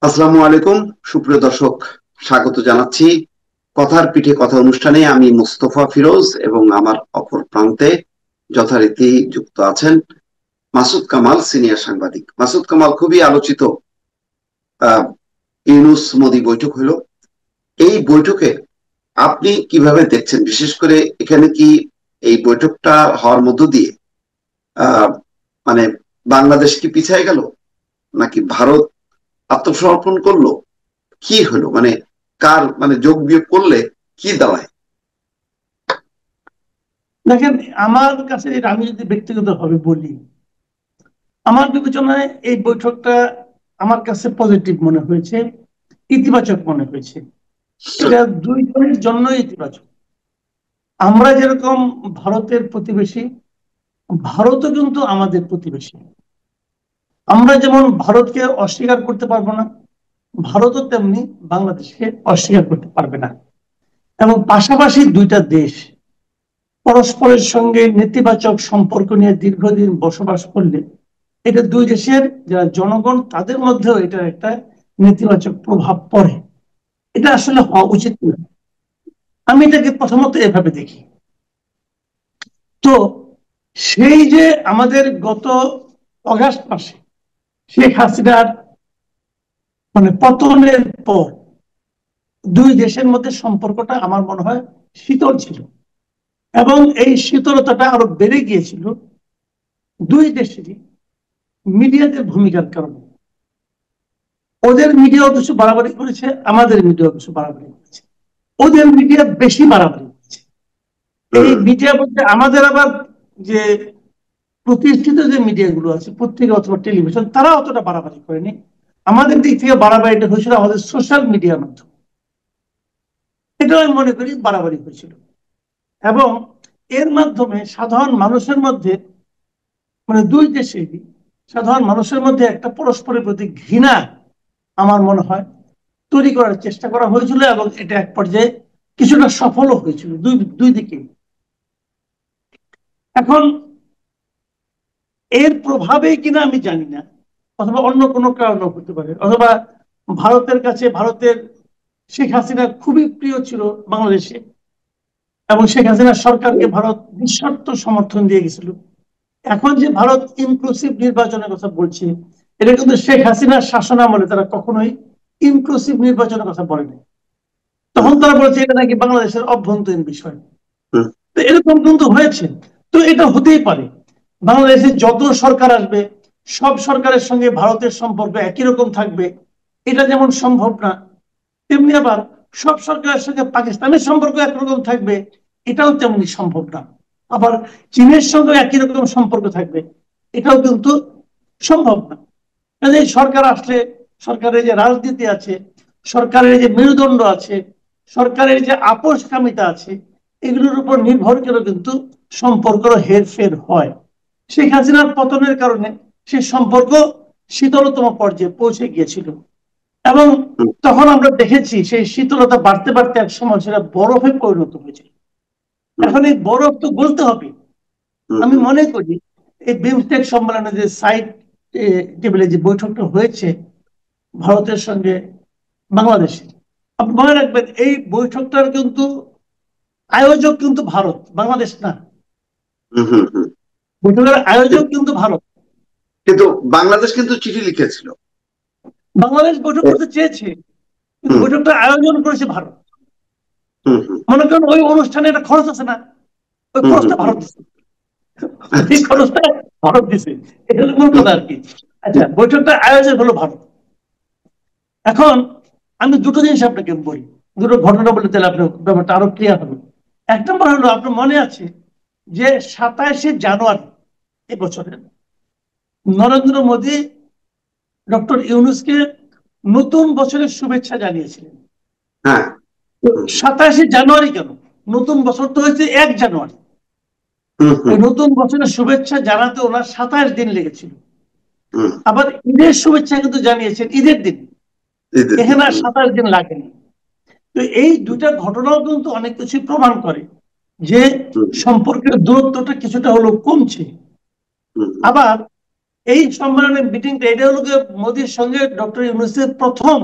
আসসালামু আলাইকুম। সুপ্রিয় দর্শক, স্বাগত জানাচ্ছি কথার পিঠে কথা অনুষ্ঠানে। আমি মুস্তফা ফিরোজ এবং আমার অপর প্রান্তে যথারীতি যুক্ত আছেন মাসুদ কামাল, সিনিয়র সাংবাদিক। মাসুদ কামাল, খুবই আলোচিত আহ ইউনূস মোদি বৈঠক হলো। এই বৈঠকে আপনি কিভাবে দেখছেন? বিশেষ করে এখানে কি এই বৈঠকটা হওয়ার মধ্য দিয়ে আহ মানে বাংলাদেশ কি পিছিয়ে গেল, নাকি ভারত আত্মসমর্পণ করলো? কি হলো, কার যোগ বিয়োগ করলে কি দাঁড়ায়? দেখেন, আমার কাছে আমি যদি ব্যক্তিগতভাবে বলি, আমার বিবেচনায় এই বৈঠকটা আমার কাছে পজিটিভ মনে হয়েছে, ইতিবাচক মনে হয়েছে। এটা দুই দলের জন্য ইতিবাচক। আমরা যেরকম ভারতের প্রতিবেশী, ভারতও কিন্তু আমাদের প্রতিবেশী। আমরা যেমন ভারতকে অস্বীকার করতে পারবো না, ভারতও তেমনি বাংলাদেশকে অস্বীকার করতে পারবে না। এবং পাশাপাশি দুইটা দেশ পরস্পরের সঙ্গে নেতিবাচক সম্পর্ক নিয়ে দীর্ঘদিন বসবাস করলে এটা দুই দেশের যারা জনগণ তাদের মধ্যেও এটার একটা নেতিবাচক প্রভাব পড়ে। এটা আসলে হওয়া উচিত না। আমি এটাকে প্রথমত এভাবে দেখি। তো সেই যে আমাদের গত অগাস্ট মাসে শেখ হাসিনার পতনের পর দুই দেশের মধ্যে সম্পর্কটা আমার মনে হয় শীতল ছিল, এবং এই শীতলতাটা আরো বেড়ে গিয়েছিল দুই দেশেরই মিডিয়াদের ভূমিকার কারণে। ওদের মিডিয়াও কিছু বাড়াবাড়ি করেছে, আমাদের মিডিয়াও কিছু বাড়াবাড়ি করেছে। ওদের মিডিয়া বেশি বাড়াবাড়ি করেছে। এই মিডিয়া বলতে আমাদের আবার যে প্রতিষ্ঠিত যে মিডিয়াগুলো আছে, পত্রিকা অথবা টেলিভিশন, তারা অতটা বাড়াবাড়ি করেনি। আমাদের দিক থেকে বাড়াবাড়িটা হয়েছিল আমাদের সোশ্যাল মিডিয়ার মাধ্যমে। এটা আমি মনে করি বাড়াবাড়ি হয়েছিল, এবং এর মাধ্যমে সাধারণ মানুষের মধ্যে, দুই দেশেরই সাধারণ মানুষের মধ্যে একটা পরস্পরের প্রতি ঘৃণা আমার মনে হয় তৈরি করার চেষ্টা করা হয়েছিল, এবং এটা এক পর্যায়ে কিছুটা সফলও হয়েছিল দুই দুই দিকে। এখন এর প্রভাবে কিনা আমি জানি না, অথবা অন্য কোনো কারণ হতে পারে, অথবা ভারতের কাছে ভারতের শেখ হাসিনা খুবই প্রিয় ছিল বাংলাদেশে, এবং শেখ হাসিনা সরকারকে ভারত নিঃশর্ত সমর্থন দিয়ে গেছিল। এখন যে ভারত ইনক্লুসিভ নির্বাচনের কথা বলছে, এটা কিন্তু শেখ হাসিনার শাসন আমলে তারা কখনোই ইনক্লুসিভ নির্বাচনের কথা বলেনি। তখন তারা বলছে এটা নাকি বাংলাদেশের অভ্যন্তরীণ বিষয়। তো এরকম কিন্তু হয়েছে। তো এটা হতেই পারে, বাংলাদেশে যত সরকার আসবে সব সরকারের সঙ্গে ভারতের সম্পর্ক একই রকম থাকবে, এটা যেমন সম্ভব না, তেমনি আবার সব সরকারের সঙ্গে পাকিস্তানের সম্পর্ক একরকম থাকবে, এটাও তেমনি সম্ভব না। আবার চীনের সঙ্গে একই রকম সম্পর্ক থাকবে, এটাও কিন্তু সম্ভব না। কাজে সরকার আসলে সরকারের যে রাজনীতি আছে, সরকারের যে মেরুদণ্ড আছে, সরকারের যে আপোষকামিতা আছে, এগুলোর উপর নির্ভর করে কিন্তু সম্পর্ক হেরফের হয়। শেখ হাসিনার পতনের কারণে সে সম্পর্ক শীতলতম পর্যায়ে পৌঁছে গিয়েছিল, এবং তখন আমরা দেখেছি সেই শীতলতা বাড়তে বাড়তে এক সময় সেটা বরফে পরিণত হয়েছিল। এখন এই বরফ তো গলতে হবে। আমি মনে করি এই বিমস্টেক সম্মেলনে যে সাইড টেবিলে যে বৈঠকটা হয়েছে ভারতের সঙ্গে বাংলাদেশে, আপনি মনে রাখবেন এই বৈঠকটার কিন্তু আয়োজক কিন্তু ভারত, বাংলাদেশ না। বৈঠকের আয়োজক কিন্তু ভারত। কিন্তু বাংলাদেশ কিন্তু চিঠি লিখেছিল। বাংলাদেশ বৈঠক করতে চেয়েছে, কিন্তু বৈঠকটা আয়োজন করেছে ভারত। মনে করেন ওই অনুষ্ঠানে একটা খরচ আছে না, ওই খরচটা ভারত দিচ্ছে। এই খরচটা ভারত দিচ্ছে, এটা হলো মূল কথা আর কি। আচ্ছা, বৈঠকটা আয়োজন হলো ভারত। এখন আমি দুটো জিনিস আপনাকে বলি, দুটো ঘটনা বলে তাহলে আপনার ব্যাপারটা আরো ক্লিয়ার হবে। এক নম্বর হলো, আপনার মনে আছে যে 27শে জানুয়ারি এবছরের নরেন্দ্র মোদী ডক্টর ইউনূসকে নতুন বছরের শুভেচ্ছা জানিয়েছিলেন। হ্যাঁ। 27শে জানুয়ারি কেন? নতুন বছর তো হয়েছে 1 জানুয়ারি। ওই নতুন বছরের শুভেচ্ছা জানাতে ওনার 27 দিন লেগেছিল। আবার ঈদের শুভেচ্ছা কিন্তু জানিয়েছেন ঈদের দিন, এখানে আর 27 দিন লাগেনি। তো এই দুইটা ঘটনাও কিন্তু অনেক কিছু প্রমাণ করে যে সম্পর্কের দূরত্বটা কিছুটা হলেও কমছে। আবার এই সম্মেলনের মিটিংটা এটা হলো মোদির সঙ্গে ডক্টর ইউনূসের প্রথম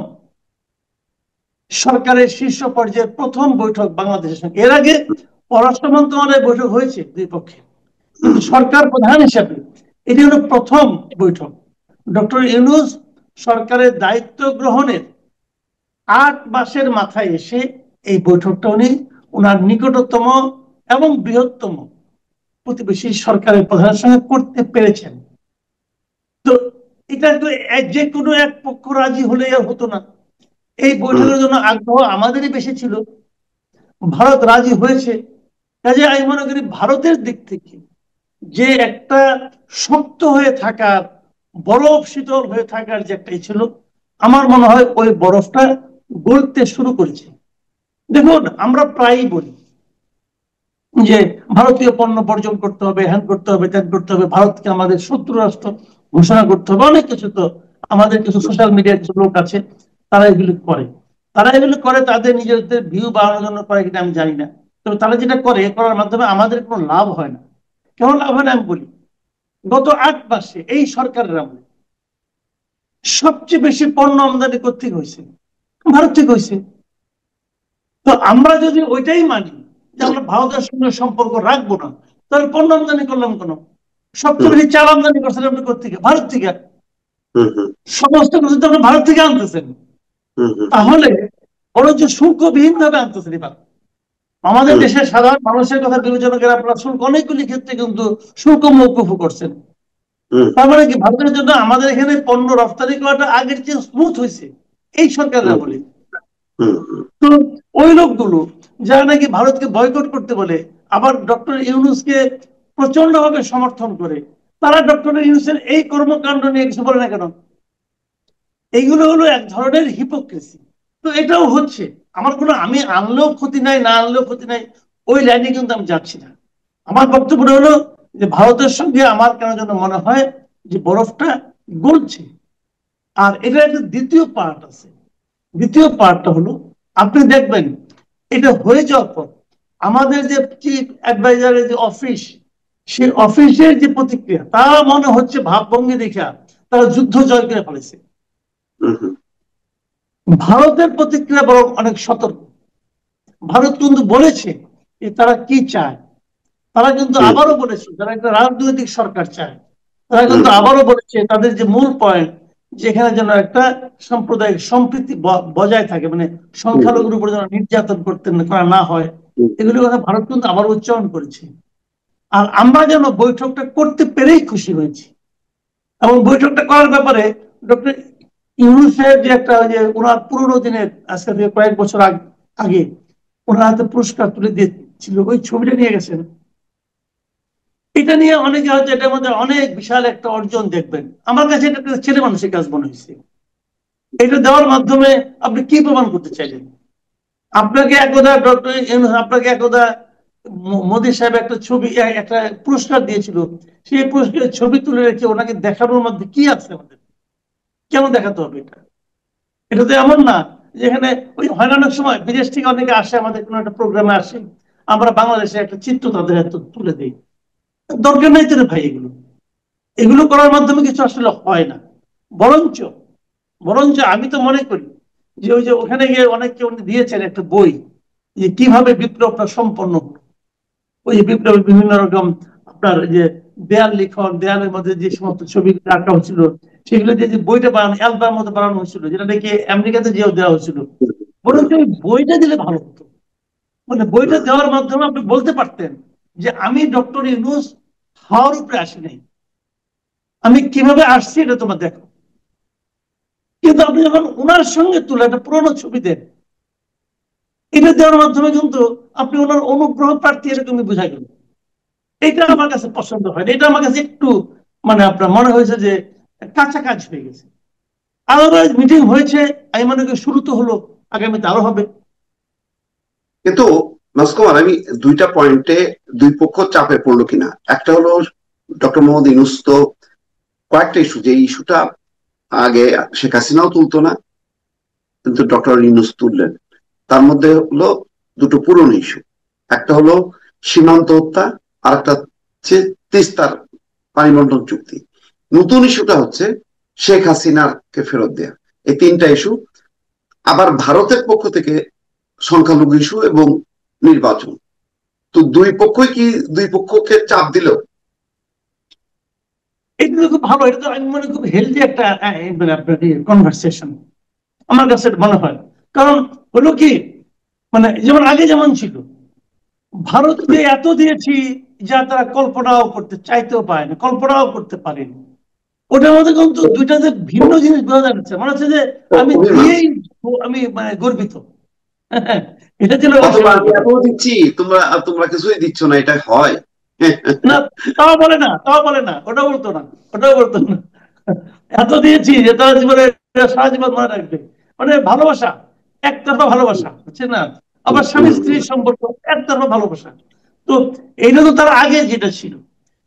সরকারের শীর্ষ পর্যায়ের প্রথম বৈঠক বাংলাদেশের সঙ্গে। এর আগে পররাষ্ট্র মন্ত্রণালয়ের বৈঠক হয়েছে দুই পক্ষে, কিন্তু সরকার প্রধান হিসাবে এটি হলো প্রথম বৈঠক। ডক্টর ইউনূস সরকারের দায়িত্ব গ্রহণের 8 মাসের মাথায় এসে এই বৈঠকটা উনি ওনার নিকটতম এবং বৃহত্তম প্রতিবেশী সরকারের প্রধানের সঙ্গে করতে পেরেছেন। তো এটা তো যে কোনো এক পক্ষ রাজি হলে আর হতো না। এই বৈঠকের জন্য আগ্রহ আমাদেরই বেশি ছিল, ভারত রাজি হয়েছে। কাজে আমি মনে করি ভারতের দিক থেকে যে একটা শক্ত হয়ে থাকার, বরফ শীতল হয়ে থাকার যে একটাই ছিল, আমার মনে হয় ওই বরফটা গলতে শুরু করেছে। দেখুন, আমরা প্রায়ই বলি যে ভারতীয় পণ্য বর্জন করতে হবে, হ্যান করতে হবে, ত্যাগ করতে হবে, ভারতকে আমাদের শত্রু রাষ্ট্র ঘোষণা করতে হবে, অনেক কিছু। তো আমাদের কিছু সোশ্যাল মিডিয়ার কিছু লোক আছে, তারা এগুলো করে। তাদের নিজেদের ভিউ বাড়ানোর জন্য করে কিনা আমি জানি না, তবে তারা যেটা করার মাধ্যমে আমাদের কোনো লাভ হয় না। কেন লাভ হয় না আমি বলি। গত 8 মাসে এই সরকারের আমলে সবচেয়ে বেশি পণ্য আমদানি কোথেকে হয়েছে? ভারত থেকে হয়েছে। তো আমরা যদি ওইটাই মানি যে আমরা ভারতের সঙ্গে সম্পর্ক রাখবো না, তাহলে পণ্য আমদানি করলাম কেন? সবচেয়ে বেশি চাল আমদানি করছেন আপনি কোথেকে? ভারত থেকে। সমস্ত কিছু তো আপনি ভারত থেকে আনতেছেন। তাহলে বরঞ্চ শুল্কবিহীন ভাবে আনতেছেন। এবার আমাদের দেশের সাধারণ মানুষের কথা বিবেচনা করে আপনারা শুল্ক অনেকগুলি ক্ষেত্রে কিন্তু শুল্ক মওকুফ করছেন। তার মানে কি ভারতের জন্য আমাদের এখানে পণ্য রপ্তানি করাটা আগের চেয়ে স্মুথ হয়েছে এই সরকারের আমলে। তো ওই লোকগুলো যারা নাকি ভারতকে বয়কট করতে বলে, আবার ডক্টর ইউনূসকে প্রচন্ড ভাবে সমর্থন করে, তারা ডক্টর ইউনূসের এই কর্মকাণ্ড নিয়ে কিছু বলে না কেন? এইগুলো হলো এক ধরনের হিপোক্রেসি। তো এটাও হচ্ছে। আমি আনলেও ক্ষতি নাই, না আনলেও ক্ষতি নাই, ওই লাইনে কিন্তু আমি যাচ্ছি না। আমার বক্তব্য হলো যে ভারতের সঙ্গে আমার কেন যেন মনে হয় যে বরফটা গলছে। আর এটা একটা দ্বিতীয় পার্ট আছে। দ্বিতীয় পার্টটা হলো, আপনি দেখবেন এটা হয়ে যাওয়ার পর আমাদের যে চিফ অ্যাডভাইজারের যে অফিস, সেই অফিসের যে প্রতিক্রিয়া, তা মনে হচ্ছে ভাবভঙ্গি দেখা তারা যুদ্ধ জয় করে ফেলেছে। ভারতের প্রতিক্রিয়া বরং অনেক সতর্ক। ভারত কিন্তু বলেছে যে তারা কি চায়। তারা কিন্তু আবারও বলেছে তারা একটা রাজনৈতিক সরকার চায়। তারা কিন্তু আবারও বলেছে তাদের যে মূল পয়েন্ট, যেখানে যেন একটা সাম্প্রদায়িক সম্প্রীতি বজায় থাকে, মানে সংখ্যালঘুর উপর যেন নির্যাতন করা না হয়, এগুলোর কথা ভারত কিন্তু আবার উচ্চারণ করেছে। আর আমরা যেন বৈঠকটা করতে পেরেই খুশি হয়েছি। এবং বৈঠকটা করার ব্যাপারে ডক্টর ইউনূস সাহেব যে একটা, যে ওনার পুরোনো দিনের, আজকে থেকে কয়েক বছর আগে ওনার হাতে পুরস্কার তুলে দিয়েছিল, ওই ছবিটা নিয়ে গেছেন। এটা নিয়ে অনেকে হয়তো এটার মধ্যে অনেক বিশাল একটা অর্জন দেখবেন। আমার কাছে এটা একটা ছেলে মানুষের কাজ মনে হয়েছে। এটা দেওয়ার মাধ্যমে আপনি কি প্রমাণ করতে চাইলেন? আপনাকে একদা ডক্টর ইউনূস, আপনাকে একদা মোদী সাহেব একটা ছবি, একটা পুরস্কার দিয়েছিল। সেই পুরস্কারের ছবি তুলে রেখে ওনাকে দেখানোর মধ্যে কি আছে আমাদের? কেন দেখাতে হবে এটা? এটা তো এমন না যেখানে ওই হয়রানোর সময় বিদেশ থেকে অনেকে আসে, আমাদের কোনো একটা প্রোগ্রামে আসে, আমরা বাংলাদেশে একটা চিত্র তাদের হাতে তুলে দিই। দরকার নাই তো রে ভাই। এগুলো এগুলো করার মাধ্যমে কিছু আসলে হয় না। বরঞ্চ বরঞ্চ আমি তো মনে করি যে ওই যে ওখানে গিয়ে অনেকে উনি দিয়েছেন একটা বই, যে কিভাবে বিপ্লবটা সম্পন্ন হলো। ওই যে বিপ্লবের বিভিন্ন রকম আপনার যে দেয়াল লিখন, দেয়ালের মধ্যে যে সমস্ত ছবি আঁকা হচ্ছিল, সেগুলো দিয়ে যে বইটা বানানো, অ্যালবাম মতো বানানো হয়েছিল, যেটা নাকি আমেরিকাতে যেও দেওয়া হয়েছিল। বরঞ্চ ওই বইটা দিলে ভালো হতো। মানে বইটা দেওয়ার মাধ্যমে আপনি বলতে পারতেন যে আমি ডক্টর ইউনূস হাওয়ার উপরে আসি নাই, আমি কিভাবে আসছি এটা তোমার দেখো। কিন্তু আপনি যখন ওনার সঙ্গে তুলে একটা পুরোনো ছবি দেন, এটা দেওয়ার মাধ্যমে কিন্তু আপনি ওনার অনুগ্রহ প্রার্থী এরকমই বোঝা গেল। এটা আমার কাছে পছন্দ হয়। এটা আমার কাছে একটু মানে আপনার মনে হয়েছে যে কাছাকাছি হয়ে গেছে। আদারওয়াইজ মিটিং হয়েছে, আমি মনে করি শুরু তো হলো, আগামীতে আরো হবে। কিন্তু মাসকুমার, আমি দুইটা পয়েন্টে দুই পক্ষ চাপে পড়লো কিনা। একটা হলো ডক্টর মোহাম্মদ ইউনূস তো কয়েকটা ইস্যু, যে ইস্যুটা আগে শেখ হাসিনাও তুলতো না, কিন্তু ডক্টর ইউনূস তুললেন। তার মধ্যে হলো দুটো পুরনো ইস্যু। একটা হলো সীমান্ত হত্যা, আর একটা হচ্ছে তিস্তার পানি বন্টন চুক্তি। নতুন ইস্যুটা হচ্ছে শেখ হাসিনাকে ফেরত দেয়া। এই তিনটা ইস্যু। আবার ভারতের পক্ষ থেকে সংখ্যালঘু ইস্যু এবং নির্বাচন। তো দুই পক্ষই কি দুই পক্ষকে চাপ দিল? এটা তো খুব ভালো, এটা তো আমি মনে খুব হেলদি একটা মানে আপনার কনভারসেশন আমার কাছে মনে হয়। কারণ হলো কি, মানে যেমন আগে যেমন ছিল, ভারতকে এত দিয়েছি যা তারা কল্পনাও করতে চাইতেও পারে না, কল্পনাও করতে পারেনি। ওটার মধ্যে কিন্তু দুইটা যে ভিন্ন জিনিস বোঝা যাচ্ছে, মনে হচ্ছে যে আমি অভিমান। দিয়েই আমি মানে গর্বিত। এটা ছিল ওই অথবা সময়ের আমি কথা। এত দিচ্ছি, তোমরা তোমরা কিছুই দিচ্ছ না, এটা হয়? না, তাও বলে না, তাও বলে না, ওটাও বলতো না, ওটাও বলতো না। এত দিয়েছি যে তারা জীবনে সারা জীবন মনে রাখবে। মানে ভালোবাসা, একতরফা ভালোবাসা, বুঝছেন না? আবার স্বামী স্ত্রীর সম্পর্ক, একতরফা ভালোবাসা। তো এইটা তো তার আগে যেটা ছিল,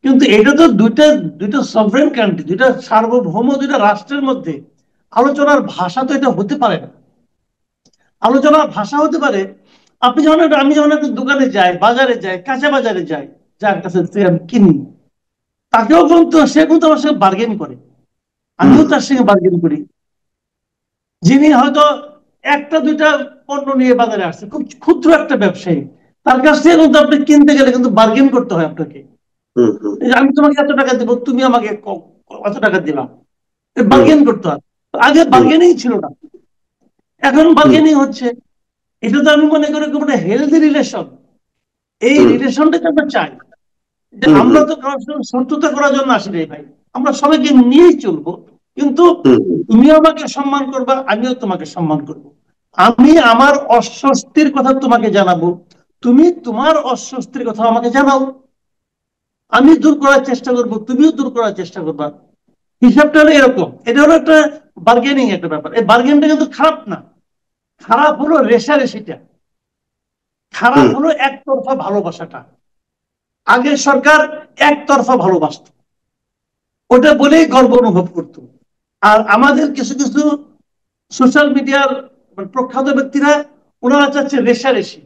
কিন্তু এটা তো দুইটা দুইটা সভরেন কান্ট্রি, দুইটা সার্বভৌম দুইটা রাষ্ট্রের মধ্যে আলোচনার ভাষা তো এটা হতে পারে না। আলোচনার ভাষা হতে পারে, আপনি যখন আমি যখন একটা দোকানে যাই, বাজারে যাই, কাঁচা বাজারে যাই, যার কাছে থেকে আমি কিনি, তাকেও কিন্তু সে কিন্তু আমার সঙ্গে বার্গেন করে, আমিও তার সঙ্গে বার্গেন করি। যিনি হয়তো একটা দুইটা পণ্য নিয়ে বাজারে আসছে, খুব ক্ষুদ্র একটা ব্যবসায়ী, তার কাছ থেকে কিন্তু আপনি কিনতে গেলে কিন্তু বার্গেন করতে হয় আপনাকে। এই যে আমি তোমাকে এত টাকা দেবো, তুমি আমাকে কত টাকা দিবা, বার্গেন করতে হয়। আগে বার্গেনিং ছিল না, এখন বার্গেনিং হচ্ছে। এটা তো আমি মনে করি খুব একটা হেলদি রিলেশন। এই রিলেশনটাকে আমরা চাই, যে আমরা তো কারোর সঙ্গে শত্রুতা করার জন্য আসি রে ভাই, আমরা সবাইকে নিয়েই চলবো। কিন্তু তুমিও আমাকে সম্মান করবা, আমিও তোমাকে সম্মান করব। আমি আমার অস্বস্তির কথা তোমাকে জানাবো, তুমি তোমার অস্বস্তির কথা আমাকে জানাও। আমি দূর করার চেষ্টা করব, তুমিও দূর করার চেষ্টা করবা। হিসাবটা হলো এরকম। এটা হলো একটা বার্গেনিং একটা ব্যাপার। এই বার্গেনটা কিন্তু খারাপ না, খারাপ হলো রেশারেশিটা, খারাপ হলো একতরফা ভালোবাসাটা। আগের সরকার একতরফা ভালোবাসত, ওটা বলেই গর্ব অনুভব করত। আর আমাদের কিছু কিছু সোশ্যাল মিডিয়ার প্রখ্যাত ব্যক্তিরা, ওনারা চাচ্ছে রেশারেশি।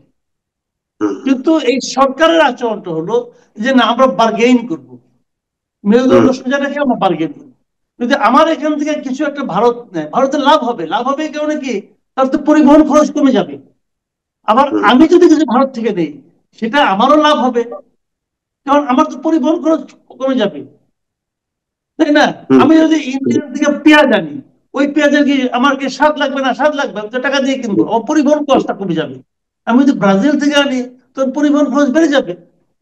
কিন্তু এই সরকারের আচরণটা হলো যে না, আমরা বার্গেইন করবো, মেরুদণ্ড সোজা রেখে আমরা বার্গেন করবো। যদি আমার এখান থেকে কিছু একটা ভারত নেয়, ভারতের লাভ হবে। লাভ হবে এই কারণে কি, তার তো পরিবহন খরচ কমে যাবে। আবার আমি যদি কিছু ভারত থেকে দেই, সেটা আমারও লাভ হবে, কারণ আমার তো পরিবহন খরচ কমে যাবে, তাই না? আমি যদি ইন্ডিয়ান থেকে পেঁয়াজ আনি, ওই পেঁয়াজের কি আমার কি স্বাদ লাগবে না? স্বাদ লাগবে, আমি তো টাকা দিয়ে কিনবো, আমার পরিবহন খরচটা কমে যাবে। আমি যদি ব্রাজিল থেকে আনি, তো পরিবহন খরচ বেড়ে যাবে,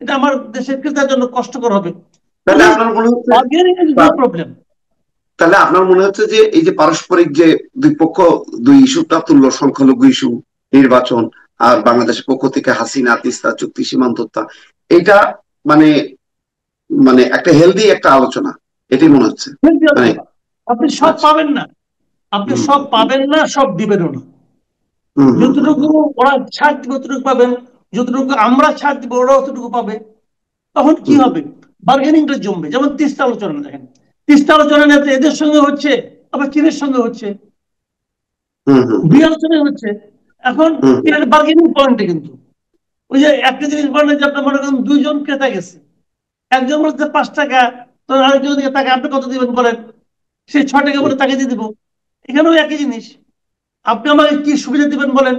এটা আমার দেশের ক্রেতার জন্য কষ্টকর হবে। তাহলে মানে আপনার মনে হচ্ছে বার্গেনিং ইজ নো প্রবলেম। তাহলে আপনার মনে হচ্ছে যে এই যে পারস্পরিক যে দুই পক্ষ দুই ইস্যুটা তুললো, সংখ্যালঘু ইস্যু, নির্বাচন, আর বাংলাদেশের পক্ষ থেকে হাসিনা তিস্তা চুক্তি সীমান্ততা, এটা মানে মানে একটা হেলদি একটা আলোচনা, এটাই মনে হচ্ছে। মানে আপনি সব আচ্ছা। পাবেন না, আপনি হুম সব পাবেন না, সব দিবেনও না। হুম হুম হুম যতটুকু ওরা ছাড় দিবে ততটুকু পাবেন, যতটুকু আমরা ছাড় দিব ওরা ততটুকু পাবে। তখন কি হুম হবে, বার্গেনিংটা জমবে। যেমন তিস্তা আলোচনা দেখেন, তিস্তা আলোচনা নেতে এদের সঙ্গে হচ্ছে, আবার চীনের সঙ্গে হচ্ছে, হুম হুম দুই আলোচনায় হচ্ছে। এখন হুম এর বার্গেনিং পয়েন্টে কিন্তু ওই যে একটা জিনিস বলেন যে আপনার মনে করেন দুইজন ক্রেতা গেছে, একজন বলছে 5 টাকা, তো আরেকজন দিকে তাকে আপনি কত দিবেন বলেন, সে 6 টাকা বলে তাকে দিয়ে দিব। এখানেও একই জিনিস, আপনি আমাকে কি সুবিধা দিবেন বলেন,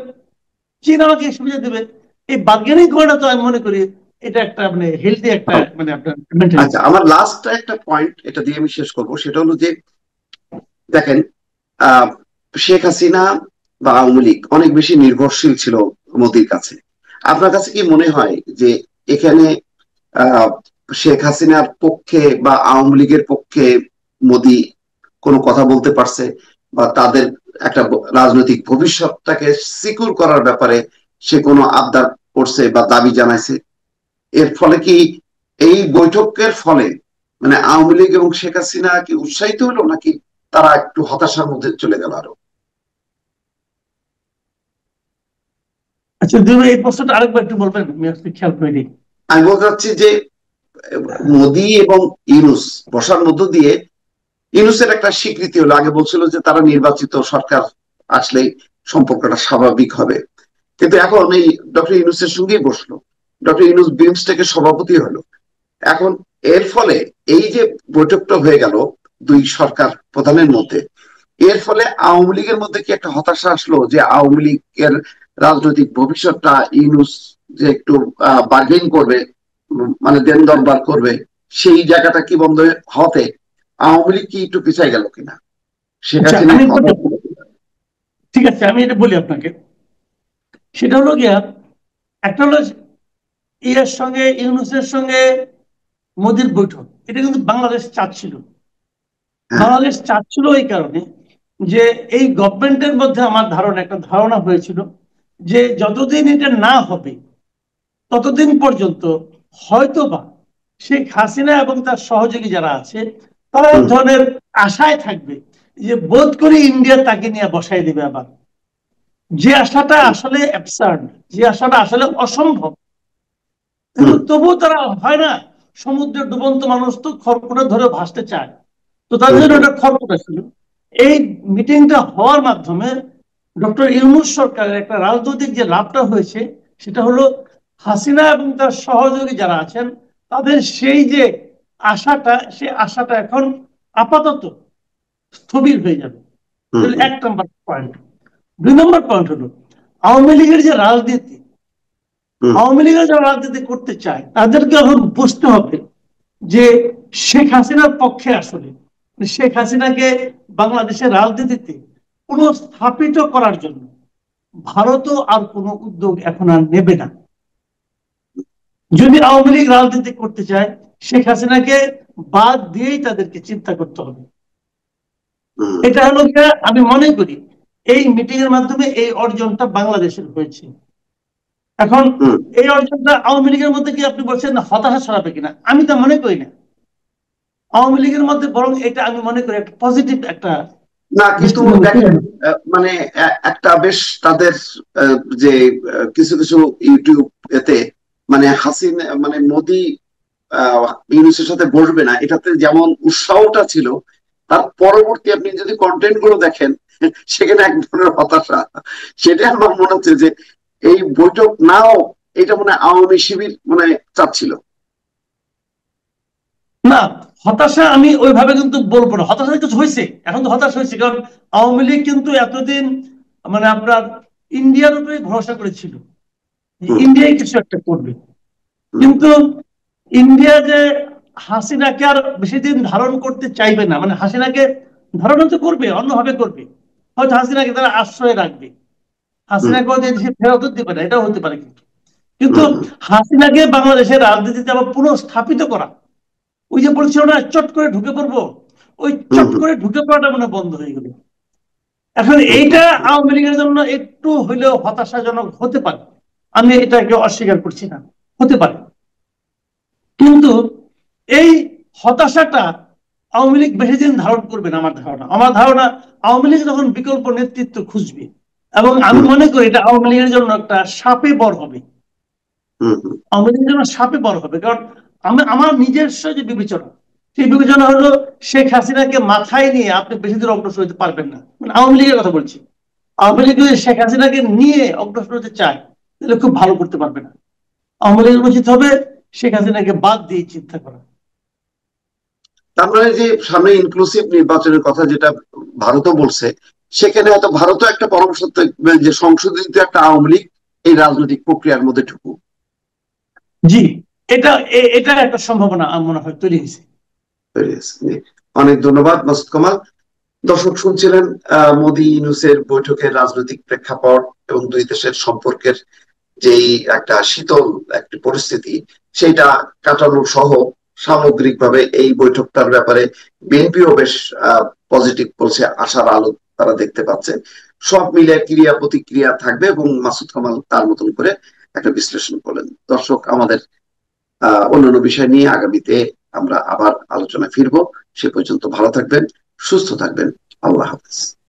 চীন আমাকে এই সুবিধা দিবে। এই বার্গেনিং করাটা তো আমি মনে করি এটা একটা মানে হেলদি একটা হুম। মানে আপনার আচ্ছা, মেন্টালিটি। আমার লাস্ট একটা পয়েন্ট, এটা দিয়ে আমি শেষ করবো, সেটা হলো যে দেখেন, আহ শেখ হাসিনা বা আওয়ামী লীগ অনেক বেশি নির্ভরশীল ছিল মোদির কাছে। আপনার কাছে কি মনে হয় যে এখানে আহ শেখ হাসিনার পক্ষে বা আওয়ামী লীগের পক্ষে মোদি কোনো কথা বলতে পারছে, বা তাদের একটা রাজনৈতিক ভবিষ্যৎটাকে সিকিউর করার ব্যাপারে সে কোনো আবদার করছে বা দাবি জানাইছে? এর ফলে কি এই বৈঠকের ফলে মানে আওয়ামী লীগ এবং শেখ হাসিনা কি উৎসাহিত হলো, নাকি তারা একটু হতাশার মধ্যে চলে গেল আরো? আচ্ছা, তুমি এই প্রশ্নটা আরেকবার একটু বলবেন, আমি আসলে খেয়াল করিনি। আমি বলতে চাচ্ছি যে মোদি এবং ইউনূস বসার মধ্য দিয়ে ইউনূসের একটা স্বীকৃতি হলো। আগে বলছিল যে তারা নির্বাচিত সরকার আসলেই সম্পর্কটা স্বাভাবিক হবে, কিন্তু এখন এই ডক্টর ইউনূসের সঙ্গেই বসলো, ডক্টর ইউনূস বিমস্টেকের সভাপতি হলো। এখন এর ফলে এই যে বৈঠকটা হয়ে গেল, দুই সরকার প্রধানের মধ্যে, এর ফলে আওয়ামী লীগের মধ্যে কি একটা হতাশা আসলো যে আওয়ামী লীগের রাজনৈতিক ভবিষ্যৎটা ইউনূস যে একটু বার্গেন করবে, মানে দেন দরবার করবে, সেই জায়গাটা কি বন্ধ হতে আওয়ামী লীগ কি একটু পিছাই গেল কিনা, শেখ আচ্ছা, হাসিনা আমি কথা? ঠিক আছে, আমি এটা বলি আপনাকে। সেটা হলো গিয়া, একটা হলো ইয়ের সঙ্গে, ইউনূসের সঙ্গে মোদির বৈঠক, এটা কিন্তু বাংলাদেশ চাচ্ছিল। হ্যাঁ। বাংলাদেশ চাচ্ছিল এই কারণে যে এই গভর্নমেন্টের মধ্যে আমার একটা ধারণা হয়েছিল যে যতদিন এটা না হবে ততদিন পর্যন্ত হয়তোবা শেখ হাসিনা এবং তার সহযোগী যারা আছে তারা এক ধরনের আশায় থাকবে যে বোধ করি ইন্ডিয়া তাকে নিয়ে বসাই দিবে আবার। যে আশাটা আসলে অ্যাবসার্ড, যে আশাটা আসলে অসম্ভব, কিন্তু তবুও তারা, হয় না, সমুদ্রের ডুবন্ত মানুষ তো খড়কুটো ধরে ভাসতে চায়, তো তাদের জন্য একটা খড়কুটো ছিল। এই মিটিংটা হওয়ার মাধ্যমে ডক্টর ইউনূস সরকারের একটা রাজনৈতিক যে লাভটা হয়েছে সেটা হলো হাসিনা এবং তার সহযোগী যারা আছেন তাদের সেই যে আশাটা, সে আশাটা এখন আপাতত স্থবির হয়ে যাবে। এক নম্বর পয়েন্ট। 2 নম্বর পয়েন্ট হলো আওয়ামী লীগের যে রাজনীতি, আওয়ামী লীগের যারা রাজনীতি করতে চায় তাদেরকে এখন বুঝতে হবে যে শেখ হাসিনার পক্ষে আসলে, শেখ হাসিনাকে বাংলাদেশের রাজনীতিতে পুনঃস্থাপিত করার জন্য ভারতও আর কোনো উদ্যোগ এখন আর নেবে না। যদি আওয়ামী লীগ রাজনীতি করতে চায় শেখ হাসিনাকে বাদ দিয়েই তাদেরকে চিন্তা করতে হবে। এটা হলো গিয়ে, আমি মনে করি এই মিটিং এর মাধ্যমে এই অর্জনটা বাংলাদেশের হয়েছে। এখন এই অর্জনটা আওয়ামী লীগের মধ্যে কি আপনি বলছেন না হতাশা ছড়াবে কিনা, আমি তা মনে করি না। আওয়ামী লীগের মধ্যে বরং এটা আমি মনে করি একটা পজিটিভ একটা না, কিন্তু দেখেন মানে একটা বেশ তাদের যে কিছু কিছু ইউটিউব এতে মানে হাসিনা মানে মোদি ইউনূসের সাথে বসবে না, এটাতে যেমন উৎসাহটা ছিল, তার পরবর্তী আপনি যদি কন্টেন্ট গুলো দেখেন সেখানে এক ধরনের হতাশা। সেটা আমার মনে হচ্ছে যে এই বৈঠক নাও, এটা মনে হয় আওয়ামী শিবির মানে চাচ্ছিল। না, হতাশা আমি ওইভাবে কিন্তু বলবো না। হতাশা কিছু হয়েছে, এখন তো হতাশা হয়েছে, কারণ আওয়ামী লীগ কিন্তু এতদিন মানে আপনার ইন্ডিয়ার উপরে ভরসা করেছিল, ইন্ডিয়ায় কিছু একটা করবে। কিন্তু ইন্ডিয়া যে হাসিনাকে আর বেশি দিন ধারণ করতে চাইবে না, মানে হাসিনাকে ধারণ তো করবে, অন্যভাবে করবে, হয়তো হাসিনাকে তারা আশ্রয় রাখবে, হাসিনাকে ওদের দেশে ফেরত দিবে না, এটাও হতে পারে। কিন্তু কিন্তু হাসিনাকে বাংলাদেশের রাজনীতিতে আবার পুনঃস্থাপিত করা, ওই যে বলছিল না চট করে ঢুকে পড়বো, ওই চট করে ঢুকে পড়াটা মনে বন্ধ হয়ে গেল। এখন এইটা আওয়ামী লীগের জন্য একটু হইলেও হতাশাজনক হতে পারে, আমি এটাকে অস্বীকার করছি না, হতে পারে। কিন্তু এই হতাশাটা আওয়ামী লীগ বেশি দিন ধারণ করবে না। আমার ধারণা আওয়ামী লীগ যখন বিকল্প নেতৃত্ব খুঁজবে, এবং আমি মনে করি এটা আওয়ামী লীগের জন্য একটা সাপে বর হবে, আওয়ামী লীগের জন্য সাপে বর হবে। কারণ আমার নিজস্ব যে বিবেচনা, সেই বিবেচনা হলো শেখ হাসিনাকে মাথায় নিয়ে আপনি বেশি দূর অগ্রসর হতে পারবেন না। মানে আওয়ামী লীগের কথা বলছি, আওয়ামী লীগ যদি শেখ হাসিনাকে নিয়ে অগ্রসর হতে চায় তাহলে খুব ভালো করতে পারবে না। আওয়ামী লীগের উচিত হবে শেখ হাসিনাকে বাদ দিয়ে চিন্তা করা। তার মানে যে সামনে ইনক্লুসিভ নির্বাচনের কথা যেটা ভারতও বলছে, সেখানে হয়তো ভারতও একটা পরামর্শ থাকবে যে সংশোধিত একটা আওয়ামী লীগ এই রাজনৈতিক প্রক্রিয়ার মধ্যে ঢুকুক। জি, এটা এটা একটা সম্ভাবনা আমার মনে হয় তৈরি হয়েছে। অনেক ধন্যবাদ মাসুদ কামাল। দর্শক শুনছিলেন মোদি ইউনূসের বৈঠকের রাজনৈতিক প্রেক্ষাপট এবং দুই দেশের সম্পর্কের যেই একটা শীতল একটি পরিস্থিতি, সেটা কাটানো সহ সামগ্রিকভাবে এই বৈঠকটার ব্যাপারে বিএনপিও বেশ পজিটিভ বলছে, আশার আলো তারা দেখতে পাচ্ছে। সব মিলে ক্রিয়া প্রতিক্রিয়া থাকবে এবং মাসুদ কামাল তার মতন করে একটা বিশ্লেষণ করলেন। দর্শক, আমাদের অন্যান্য বিষয় নিয়ে আগামীতে আমরা আবার আলোচনা ফিরবো। সে পর্যন্ত ভালো থাকবেন, সুস্থ থাকবেন। আল্লাহ হাফেজ।